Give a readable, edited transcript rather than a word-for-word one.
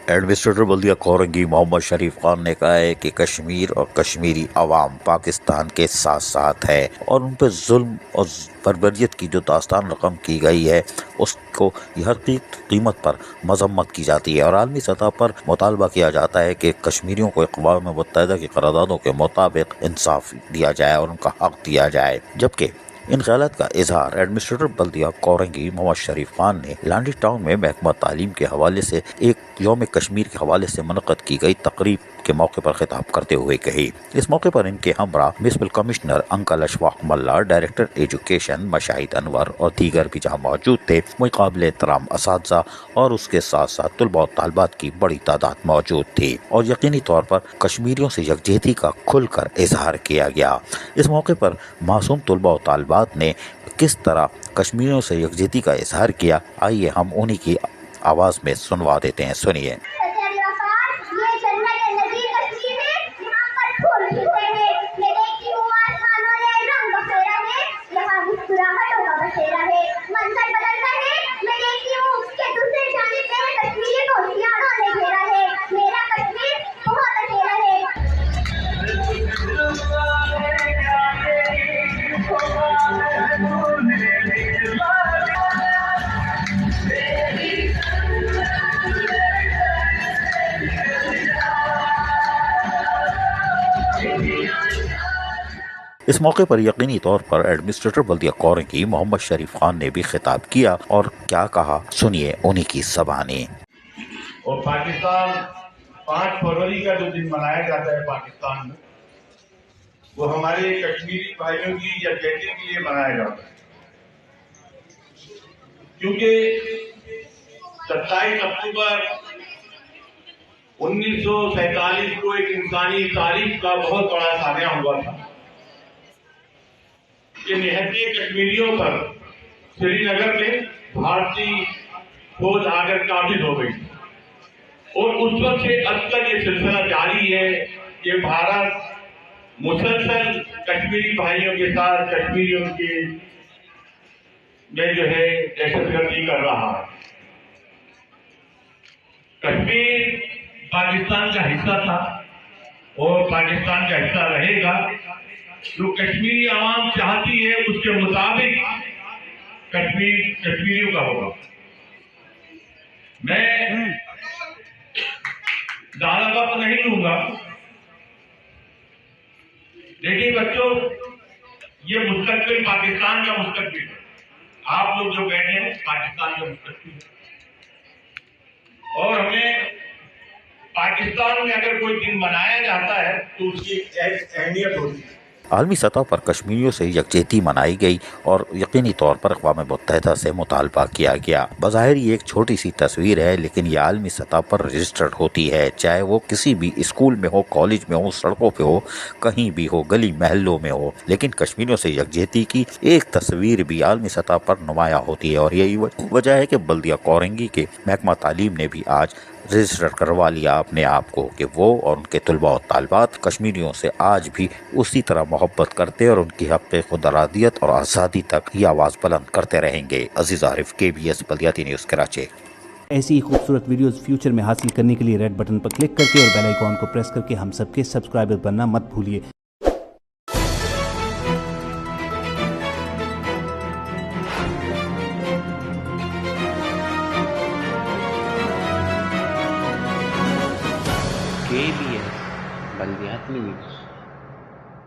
Administrator بلدیہ کورنگی محمد شریف خان نے کہا ہے کہ کشمیر اور کشمیری عوام پاکستان کے ساتھ ساتھ ہے اور ان پہ ظلم اور بربریت کی جو داستان رقم کی گئی ہے اس کو ہر قیمت پر مذمت کی جاتی ہے اور عالمی سطح پر مطالبہ کیا جاتا ہے کہ کشمیریوں کو اقوام متحدہ کی قراردادوں کے مطابق انصاف دیا جائے اور ان کا حق دیا جائے۔ جبکہ ان خیالات کا اظہار ایڈمنسٹریٹر بلدیہ کورنگی محمد شریف خان نے لانڈی ٹاؤن میں محکمہ تعلیم کے حوالے سے ایک یوم کشمیر کے حوالے سے منعقد کی گئی تقریب کے موقع پر خطاب کرتے ہوئے کہی۔ اس موقع پر ان کے ہمراہ میونسپل کمشنر انکل اشفاق ملا، ڈائریکٹر ایجوکیشن مشاہد انور اور دیگر بھی جہاں موجود تھے۔ وہ قابل احترام اساتذہ اور اس کے ساتھ ساتھ طلباء و طالبات کی بڑی تعداد موجود تھی اور یقینی طور پر کشمیریوں سے یکجہتی کا کھل کر اظہار کیا گیا۔ اس موقع پر معصوم طلباء و طالبات نے کس طرح کشمیریوں سے یکجہتی کا اظہار کیا، آئیے ہم انہی کی آواز میں سنوا دیتے ہیں، سنیے۔ اس موقع پر یقینی طور پر ایڈمنسٹریٹر بلدیہ کورنگی محمد شریف خان نے بھی خطاب کیا اور کیا کہا، سنیے انہی کی زبانی۔ اور پاکستان 5 فروری کا جو دن منایا جاتا ہے پاکستان میں، وہ ہمارے کشمیری بھائیوں کی یکجہتی کے لیے منایا جاتا ہے، کیونکہ 27 اکتوبر 1947 کو ایک انسانی تاریخ کا بہت بڑا سانحہ ہوا تھا کہ نہتے کشمیریوں پر سری نگر میں بھارتی فوج آ کر قابض ہو گئی اور اس وقت سے اب تک یہ سلسلہ جاری ہے کہ بھارت مسلسل کشمیری بھائیوں کے ساتھ کشمیریوں کے میں جو ہے دہشت گردی کر رہا ہے۔ کشمیر پاکستان کا حصہ تھا اور پاکستان کا حصہ رہے گا۔ جو کشمیری عوام چاہتی ہے اس کے مطابق کشمیریوں کا ہوگا۔ میں زیادہ وقت نہیں لوں گا، لیکن بچوں یہ مستقبل پاکستان کا مستقبل ہے۔ آپ لوگ جو بیٹھے ہیں پاکستان کا مستقبل ہے اور ہمیں پاکستان میں اگر کوئی دن منایا جاتا ہے تو اس کی ایک اہمیت ہوتی ہے۔ عالمی سطح پر کشمیریوں سے یکجہتی منائی گئی اور یقینی طور پر اقوام متحدہ سے مطالبہ کیا گیا۔ بظاہر یہ ایک چھوٹی سی تصویر ہے لیکن یہ عالمی سطح پر رجسٹرڈ ہوتی ہے، چاہے وہ کسی بھی اسکول میں ہو، کالج میں ہو، سڑکوں پہ ہو، کہیں بھی ہو، گلی محلوں میں ہو، لیکن کشمیریوں سے یکجہتی کی ایک تصویر بھی عالمی سطح پر نمایاں ہوتی ہے اور یہی وجہ ہے کہ بلدیہ کورنگی کے محکمہ تعلیم نے بھی آج رجسٹر کروا لیا اپنے آپ کو کہ وہ اور ان کے طلباء و طالبات کشمیریوں سے آج بھی اسی طرح محبت کرتے اور ان کی حق خود ارادیت اور آزادی تک یہ آواز بلند کرتے رہیں گے۔ عزیز عارف، KBS بلدیاتی نیوز کراچی۔ ایسی خوبصورت ویڈیوز فیوچر میں حاصل کرنے کے لیے ریڈ بٹن پر کلک کر کے اور بیل آئیکن کو پریس کر کے ہم سب کے سبسکرائبر بننا مت بھولیے۔ KBS بلدیاتی نیوز۔